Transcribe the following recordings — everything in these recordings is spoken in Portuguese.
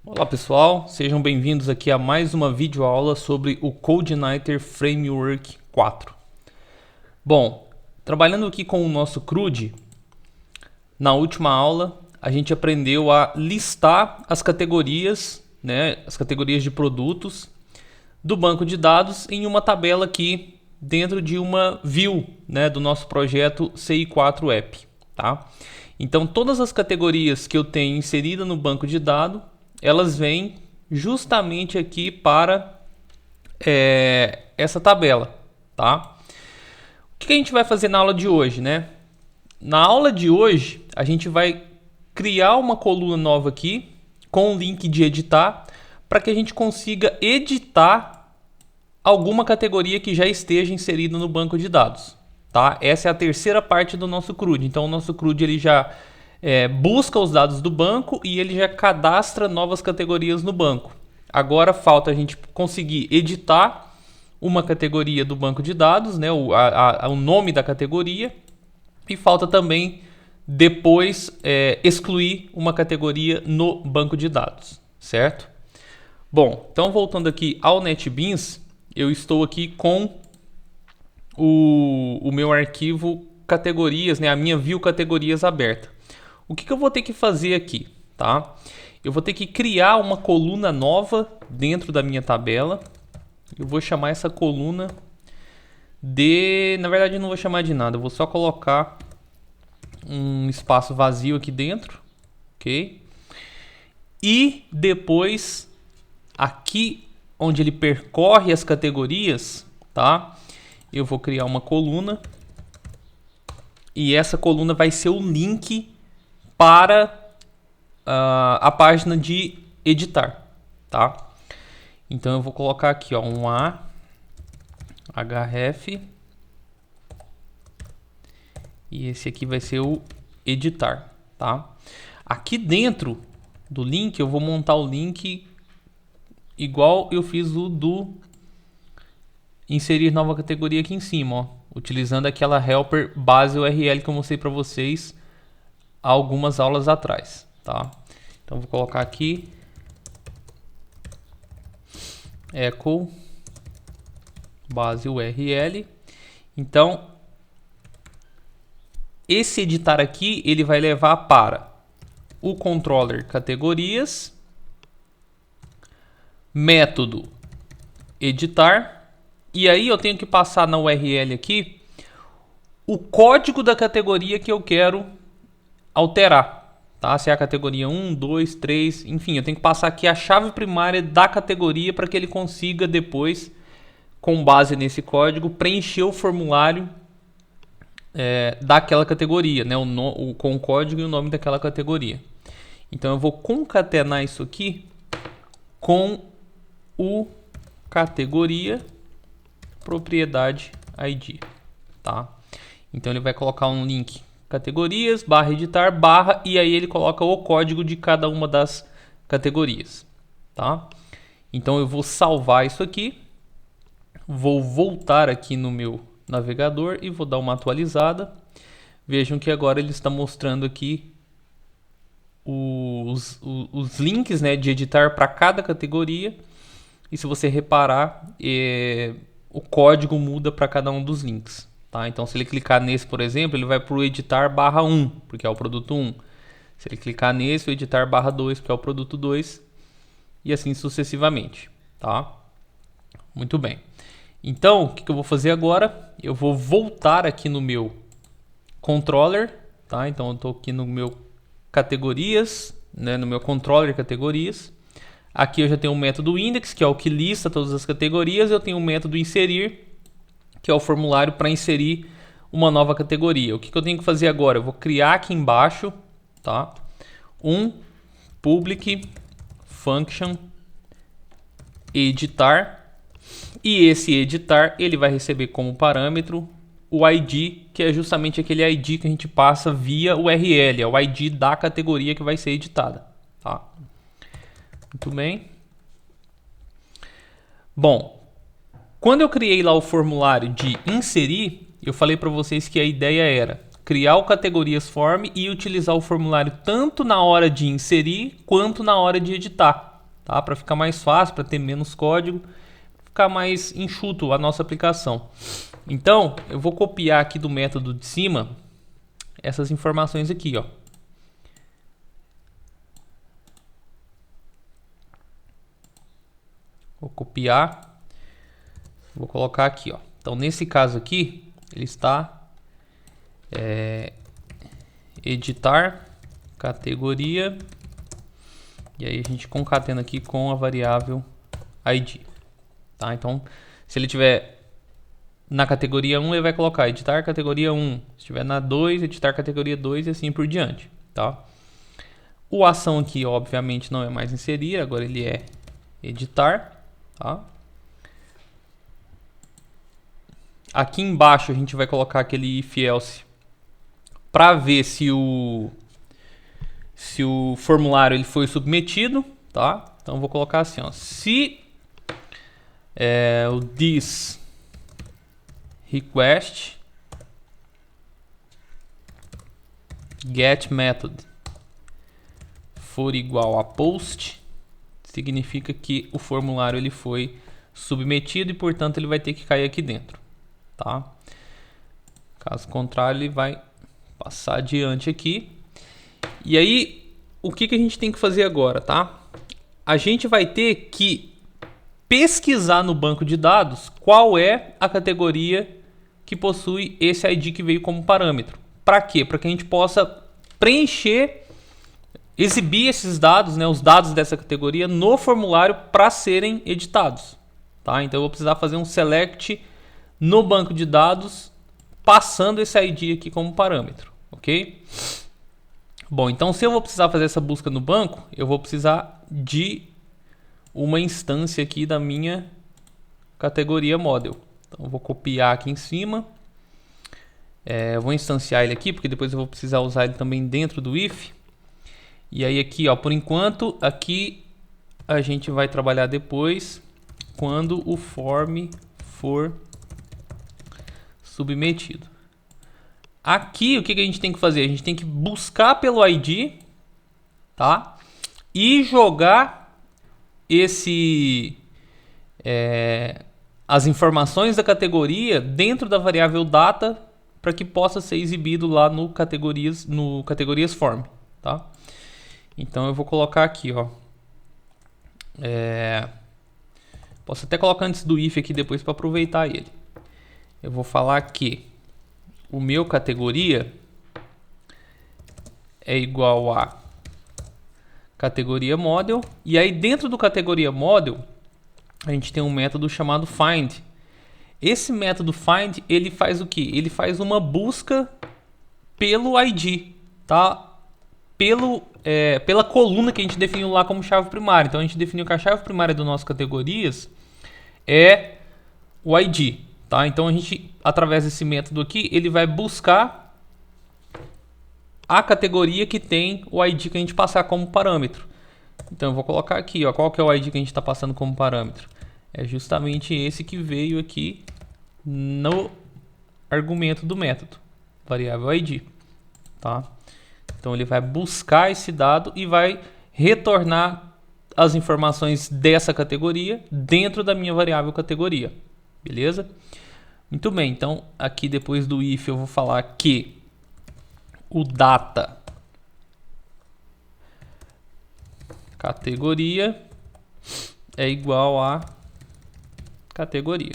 Olá pessoal, sejam bem-vindos aqui a mais uma videoaula sobre o CodeIgniter Framework 4. Bom, trabalhando aqui com o nosso CRUD, na última aula a gente aprendeu a listar as categorias, as categorias de produtos do banco de dados em uma tabela aqui dentro de uma view, do nosso projeto CI4 App, tá? Então todas as categorias que eu tenho inserida no banco de dados, elas vêm justamente aqui para essa tabela, tá? O que a gente vai fazer na aula de hoje, Na aula de hoje, a gente vai criar uma coluna nova aqui com o link de editar para que a gente consiga editar alguma categoria que já esteja inserida no banco de dados, tá? Essa é a terceira parte do nosso CRUD. Então, o nosso CRUD ele já busca os dados do banco e ele já cadastra novas categorias no banco. Agora falta a gente conseguir editar uma categoria do banco de dados, o nome da categoria, e falta também depois excluir uma categoria no banco de dados, certo? Bom, então voltando aqui ao NetBeans, eu estou aqui com o meu arquivo categorias, a minha view categorias aberta. O que eu vou ter que fazer aqui, tá? Eu vou ter que criar uma coluna nova dentro da minha tabela. Eu vou chamar essa coluna de... Na verdade, eu não vou chamar de nada. Eu vou só colocar um espaço vazio aqui dentro, ok? E depois, aqui onde ele percorre as categorias, tá? Eu vou criar uma coluna. E essa coluna vai ser o link para a página de editar, tá? Então eu vou colocar aqui, ó, um href e esse aqui vai ser o editar, tá? Aqui dentro do link eu vou montar o link igual eu fiz o do inserir nova categoria aqui em cima, ó, utilizando aquela helper base URL que eu mostrei para vocês algumas aulas atrás, tá? Então vou colocar aqui echo base URL. Então esse editar aqui ele vai levar para o controller categorias, método editar, e aí eu tenho que passar na URL aqui o código da categoria que eu quero alterar, tá? Se é a categoria 1, 2, 3, enfim, eu tenho que passar aqui a chave primária da categoria para que ele consiga depois, com base nesse código, preencher o formulário daquela categoria, com o código e o nome daquela categoria. Então eu vou concatenar isso aqui com o categoria propriedade ID, tá? Então ele vai colocar um link categorias, /editar, e aí ele coloca o código de cada uma das categorias, tá? Então eu vou salvar isso aqui, vou voltar aqui no meu navegador e vou dar uma atualizada. Vejam que agora ele está mostrando aqui os links, de editar para cada categoria, e se você reparar, o código muda para cada um dos links. Tá? Então, se ele clicar nesse, por exemplo, ele vai para o editar /1, porque é o produto 1. Se ele clicar nesse, o editar /2, que é o produto 2, e assim sucessivamente. Tá? Muito bem. Então, o que eu vou fazer agora? Eu vou voltar aqui no meu controller. Tá? Então, eu estou aqui no meu categorias, no meu controller categorias. Aqui eu já tenho o método index, que é o que lista todas as categorias. Eu tenho o método inserir, que é o formulário para inserir uma nova categoria. O que eu tenho que fazer agora? Eu vou criar aqui embaixo, tá? Um public function editar, e esse editar ele vai receber como parâmetro o ID, que é justamente aquele ID que a gente passa via URL, é o ID da categoria que vai ser editada, tá? Muito bem. Bom, quando eu criei lá o formulário de inserir, eu falei para vocês que a ideia era criar o categorias form e utilizar o formulário tanto na hora de inserir quanto na hora de editar. tá? Para ficar mais fácil, para ter menos código, ficar mais enxuto a nossa aplicação. Então, eu vou copiar aqui do método de cima essas informações aqui, ó. Vou copiar, vou colocar aqui, ó. Então, nesse caso aqui, ele está editar categoria, e aí a gente concatena aqui com a variável ID, tá? Então, se ele tiver na categoria 1, ele vai colocar editar categoria 1. Se estiver na 2, editar categoria 2 e assim por diante, tá? O ação aqui, obviamente, não é mais inserir, agora ele é editar, tá? Aqui embaixo a gente vai colocar aquele if else para ver se o formulário ele foi submetido, tá? Então vou colocar assim, ó, se o this request get method for igual a post, significa que o formulário ele foi submetido e, portanto, ele vai ter que cair aqui dentro, tá? Caso contrário, ele vai passar adiante aqui. E aí, o que a gente tem que fazer agora, tá? A gente vai ter que pesquisar no banco de dados qual é a categoria que possui esse ID que veio como parâmetro. Para quê? Para que a gente possa preencher, exibir esses dados, né, os dados dessa categoria no formulário para serem editados, tá? Então eu vou precisar fazer um select no banco de dados passando esse ID aqui como parâmetro, ok? Bom, então se eu vou precisar fazer essa busca no banco, eu vou precisar de uma instância aqui da minha categoria model. Então eu vou copiar aqui em cima, eu vou instanciar ele aqui, porque depois eu vou precisar usar ele também dentro do if. E aí aqui, ó, por enquanto, aqui a gente vai trabalhar depois, quando o form for submetido. Aqui, o que a gente tem que fazer? A gente tem que buscar pelo ID, tá? E jogar as informações da categoria dentro da variável data para que possa ser exibido lá no categorias form, tá? Então eu vou colocar aqui, ó. Posso até colocar antes do if aqui depois para aproveitar ele. Eu vou falar que o meu categoria é igual a categoria model, e aí dentro do categoria model a gente tem um método chamado find. Esse método find, ele faz o que? Ele faz uma busca pelo ID, tá? Pela coluna que a gente definiu lá como chave primária. Então a gente definiu que a chave primária do nosso categorias é o ID, tá? Então a gente, através desse método aqui, ele vai buscar a categoria que tem o ID que a gente passar como parâmetro. Então eu vou colocar aqui, ó, qual que é o ID que a gente está passando como parâmetro? É justamente esse que veio aqui no argumento do método, variável ID, tá? Então ele vai buscar esse dado e vai retornar as informações dessa categoria dentro da minha variável categoria, beleza? Muito bem, então aqui depois do if eu vou falar que o data categoria é igual a categoria.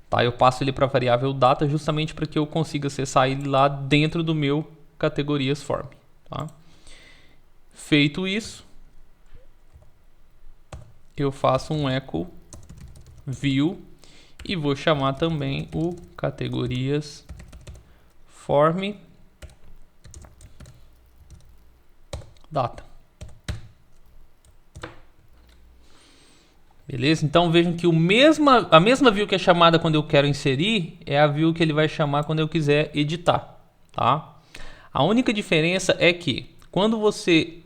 Tá, eu passo ele para a variável data justamente para que eu consiga acessar ele lá dentro do meu categorias form. Tá? Feito isso, eu faço um echo view e vou chamar também o categorias form data. Beleza? Então vejam que a mesma view que é chamada quando eu quero inserir é a view que ele vai chamar quando eu quiser editar, tá? A única diferença é que quando você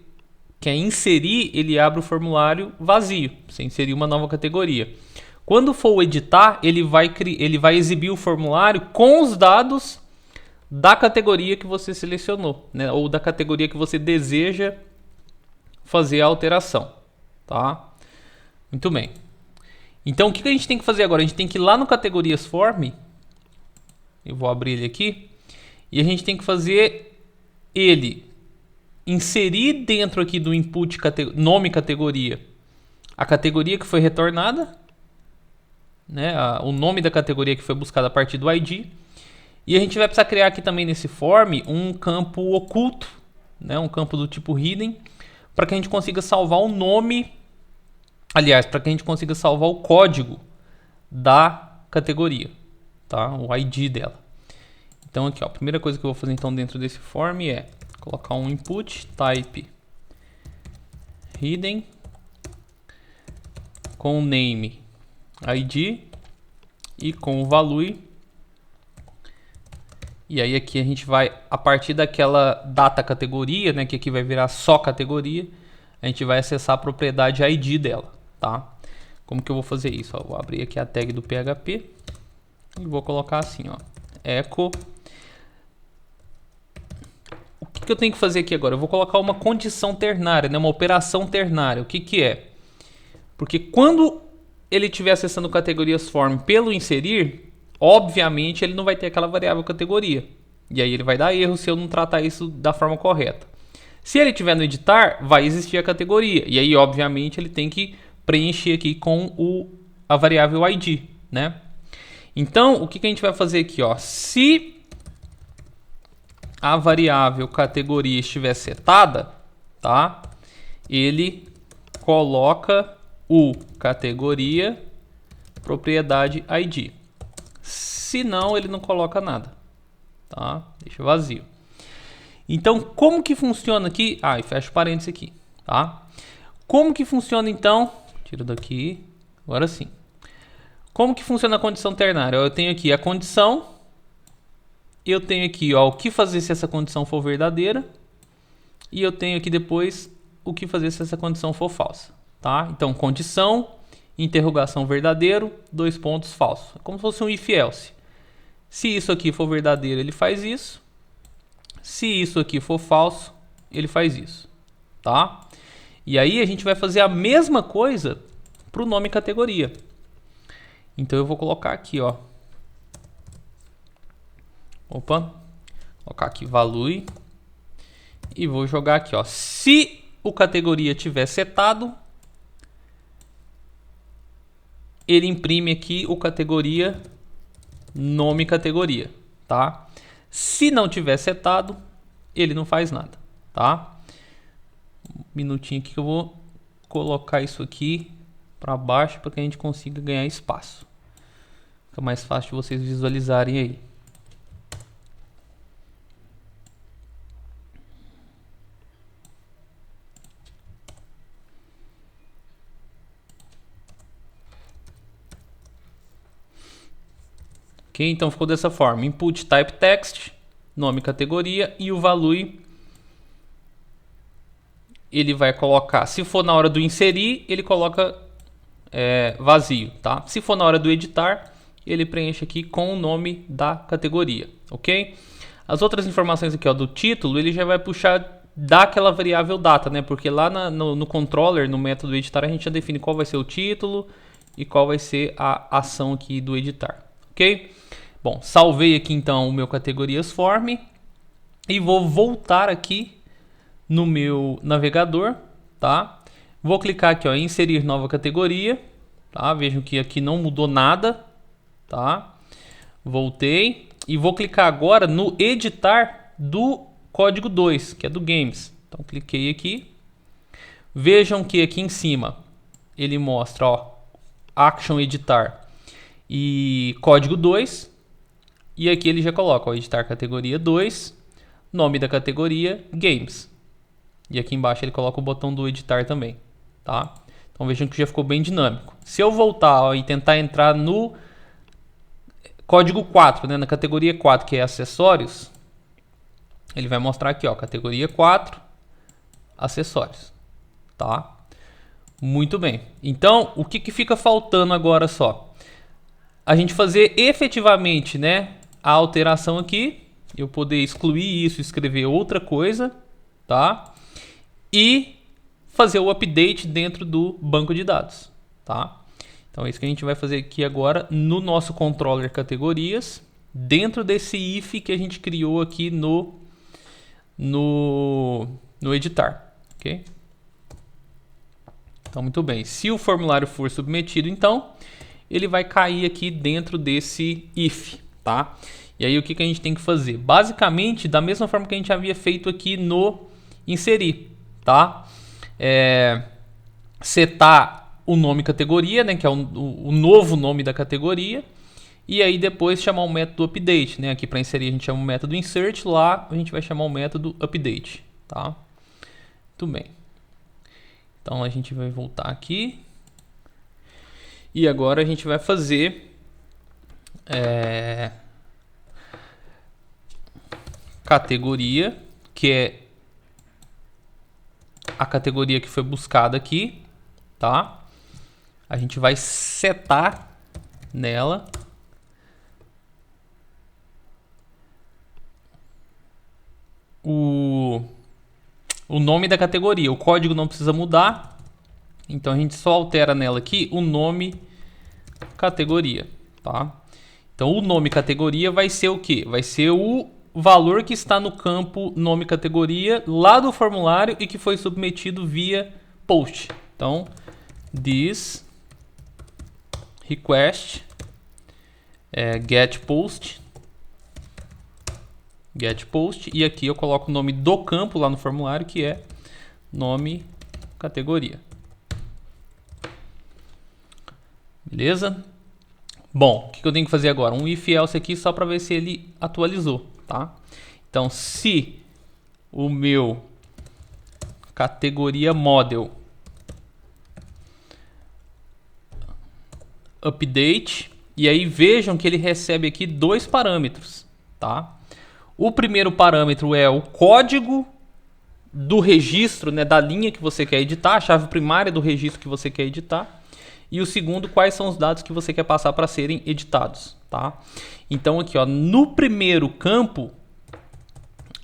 quer inserir, ele abre o formulário vazio, você inserir uma nova categoria. Quando for editar, ele vai exibir o formulário com os dados da categoria que você selecionou, né? Ou da categoria que você deseja fazer a alteração, tá? Muito bem. Então, o que a gente tem que fazer agora? A gente tem que ir lá no categorias form. Eu vou abrir ele aqui. E a gente tem que fazer ele inserir dentro aqui do input nome categoria a categoria que foi retornada, né? O nome da categoria que foi buscada a partir do ID. E a gente vai precisar criar aqui também nesse form um campo oculto, né? Um campo do tipo hidden, para que a gente consiga salvar o nome. Aliás, para que a gente consiga salvar o código da categoria, tá? O ID dela. Então aqui, ó, a primeira coisa que eu vou fazer então dentro desse form é colocar um input type hidden com name ID e com o value. E aí aqui a gente vai, a partir daquela data categoria, né, que aqui vai virar só categoria, a gente vai acessar a propriedade ID dela, tá? Como que eu vou fazer isso? Ó, vou abrir aqui a tag do PHP e vou colocar assim, ó, echo. O que eu tenho que fazer aqui agora? Eu vou colocar uma condição ternária, né, uma operação ternária. O que que é? Porque quando ele estiver acessando categorias form pelo inserir, obviamente ele não vai ter aquela variável categoria. E aí ele vai dar erro se eu não tratar isso da forma correta. Se ele estiver no editar, vai existir a categoria. E aí, obviamente, ele tem que preencher aqui com a variável ID, né? Então, o que a gente vai fazer aqui, ó? Se a variável categoria estiver setada, tá? Ele coloca o categoria propriedade ID. Se não, ele não coloca nada, tá? Deixa vazio. Então, como que funciona aqui? Ah, e fecha o parênteses aqui, tá? Como que funciona então? Tira daqui, agora sim. Como que funciona a condição ternária? Eu tenho aqui a condição. Eu tenho aqui, ó, o que fazer se essa condição for verdadeira. E eu tenho aqui depois o que fazer se essa condição for falsa, tá? Então, condição, interrogação verdadeiro, 2 pontos falso. É como se fosse um if else. Se isso aqui for verdadeiro, ele faz isso. Se isso aqui for falso, ele faz isso, tá? E aí a gente vai fazer a mesma coisa para o nome categoria. Então eu vou colocar aqui, ó. Opa, colocar aqui value e vou jogar aqui, ó. Se o categoria tiver setado, ele imprime aqui o categoria nome categoria, tá? Se não tiver setado, ele não faz nada, tá? Um minutinho aqui que eu vou colocar isso aqui para baixo para que a gente consiga ganhar espaço. Fica mais fácil de vocês visualizarem aí. Ok, então ficou dessa forma: input type text, nome categoria e o value ele vai colocar, se for na hora do inserir, ele coloca vazio, tá? Se for na hora do editar, ele preenche aqui com o nome da categoria, ok? As outras informações aqui, ó, do título, ele já vai puxar daquela variável data, né? Porque lá no controller, no método editar, a gente já define qual vai ser o título e qual vai ser a ação aqui do editar, ok? Bom, salvei aqui então o meu categorias form e vou voltar aqui no meu navegador, tá? Vou clicar aqui, ó, em inserir nova categoria, tá? Vejam que aqui não mudou nada, tá? Voltei e vou clicar agora no editar do código 2, que é do games. Então cliquei aqui. Vejam que aqui em cima ele mostra, ó, action editar e código 2. E aqui ele já coloca, ó, editar categoria 2, nome da categoria games. E aqui embaixo ele coloca o botão do editar também, tá? Então vejam que já ficou bem dinâmico. Se eu voltar, ó, e tentar entrar no código 4, né, na categoria 4, que é acessórios, ele vai mostrar aqui, ó, categoria 4, acessórios, tá? Muito bem. Então, o que fica faltando agora só? A gente fazer efetivamente, né, a alteração aqui, eu poder excluir isso, escrever outra coisa, tá? E fazer o update dentro do banco de dados, tá? Então é isso que a gente vai fazer aqui agora no nosso controller categorias, dentro desse if que a gente criou aqui no editar, ok? Então, muito bem. Se o formulário for submetido, então, ele vai cair aqui dentro desse if, tá? E aí, o que a gente tem que fazer? Basicamente, da mesma forma que a gente havia feito aqui no inserir, tá? Setar o nome categoria, né? Que é o novo nome da categoria. E aí, depois, chamar o método update, né? Aqui, para inserir, a gente chama o método insert. Lá, a gente vai chamar o método update, tá? Muito bem. Então a gente vai voltar aqui. E agora a gente vai fazer categoria, que é a categoria que foi buscada aqui, tá? A gente vai setar nela o nome da categoria. O código não precisa mudar, então a gente só altera nela aqui o nome categoria, tá? Então o nome categoria vai ser o quê? Vai ser o valor que está no campo nome categoria lá do formulário e que foi submetido via post. Então this request get post, e aqui eu coloco o nome do campo lá no formulário, que é nome categoria. Beleza? Bom, o que eu tenho que fazer agora? Um if else aqui só para ver se ele atualizou, tá? Então, se o meu categoria model update, e aí vejam que ele recebe aqui dois parâmetros, tá? O primeiro parâmetro é o código do registro, né, da linha que você quer editar, a chave primária do registro que você quer editar. E o segundo, quais são os dados que você quer passar para serem editados, tá? Então aqui, ó, no primeiro campo,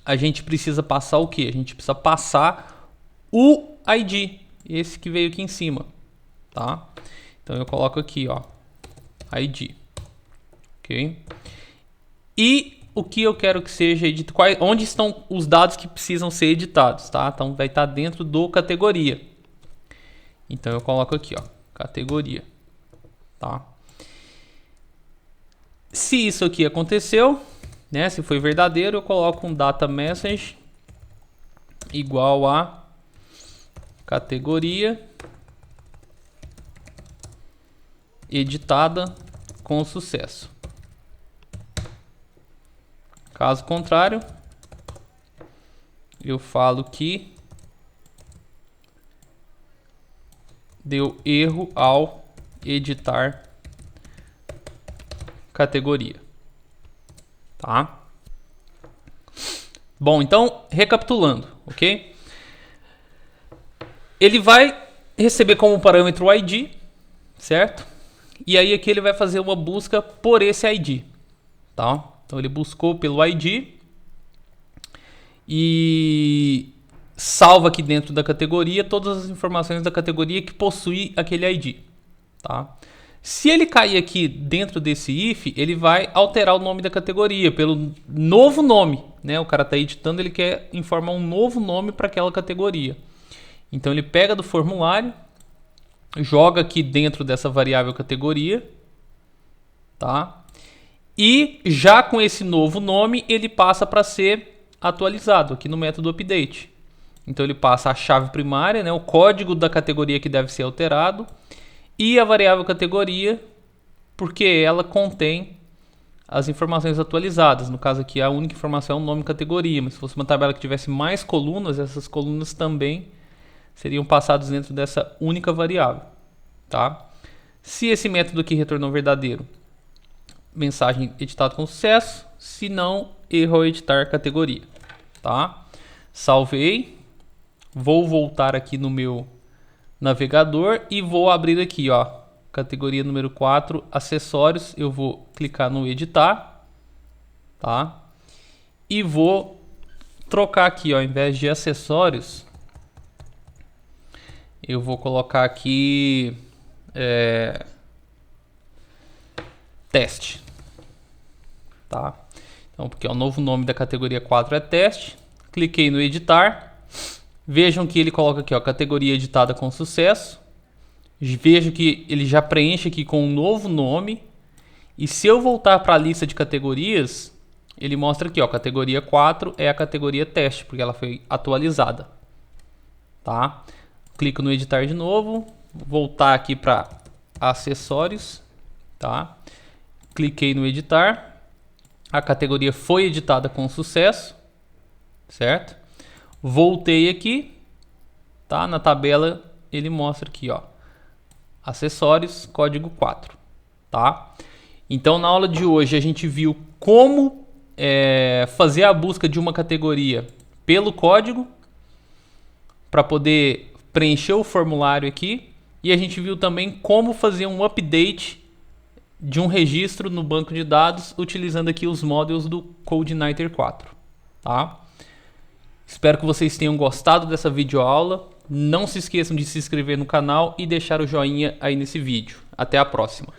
a gente precisa passar o quê? A gente precisa passar o ID, esse que veio aqui em cima, tá? Então eu coloco aqui, ó, ID, ok? E o que eu quero que seja editado, onde estão os dados que precisam ser editados, tá? Então vai estar dentro do categoria. Então eu coloco aqui, ó, categoria, tá? Se isso aqui aconteceu, né? Se foi verdadeiro, eu coloco um data message igual a categoria editada com sucesso. Caso contrário, eu falo que deu erro ao editar categoria, tá? Bom, então, recapitulando, ok? Ele vai receber como parâmetro o ID, certo? E aí aqui ele vai fazer uma busca por esse ID, tá? Então ele buscou pelo ID e salva aqui dentro da categoria todas as informações da categoria que possui aquele ID, tá? Se ele cair aqui dentro desse if, ele vai alterar o nome da categoria pelo novo nome, né? O cara está editando, ele quer informar um novo nome para aquela categoria. Então ele pega do formulário, joga aqui dentro dessa variável categoria, tá? E já com esse novo nome, ele passa para ser atualizado aqui no método update. Então ele passa a chave primária, né, o código da categoria que deve ser alterado, e a variável categoria, porque ela contém as informações atualizadas. No caso aqui, a única informação é o nome categoria, mas se fosse uma tabela que tivesse mais colunas, essas colunas também seriam passadas dentro dessa única variável, tá? Se esse método aqui retornou verdadeiro, mensagem editado com sucesso, se não, erro ao editar categoria, tá? Salvei, vou voltar aqui no meu navegador e vou abrir aqui, ó, categoria número 4, acessórios. Eu vou clicar no editar, tá? E vou trocar aqui, ó, ao invés de acessórios, Eu vou colocar aqui teste, tá? Então, porque o novo nome da categoria 4 é teste. Cliquei no editar. Vejam que ele coloca aqui, ó, categoria editada com sucesso. Vejo que ele já preenche aqui com um novo nome. E se eu voltar para a lista de categorias, ele mostra aqui, ó, categoria 4 é a categoria teste, porque ela foi atualizada, tá? Clico no editar de novo, voltar aqui para acessórios, tá? Cliquei no editar, a categoria foi editada com sucesso, certo? Voltei aqui, tá? Na tabela ele mostra aqui, ó, acessórios, código 4, tá? Então na aula de hoje a gente viu como fazer a busca de uma categoria pelo código para poder preencher o formulário aqui, e a gente viu também como fazer um update de um registro no banco de dados utilizando aqui os modules do CodeNighter 4, tá? Espero que vocês tenham gostado dessa videoaula. Não se esqueçam de se inscrever no canal e deixar o joinha aí nesse vídeo. Até a próxima!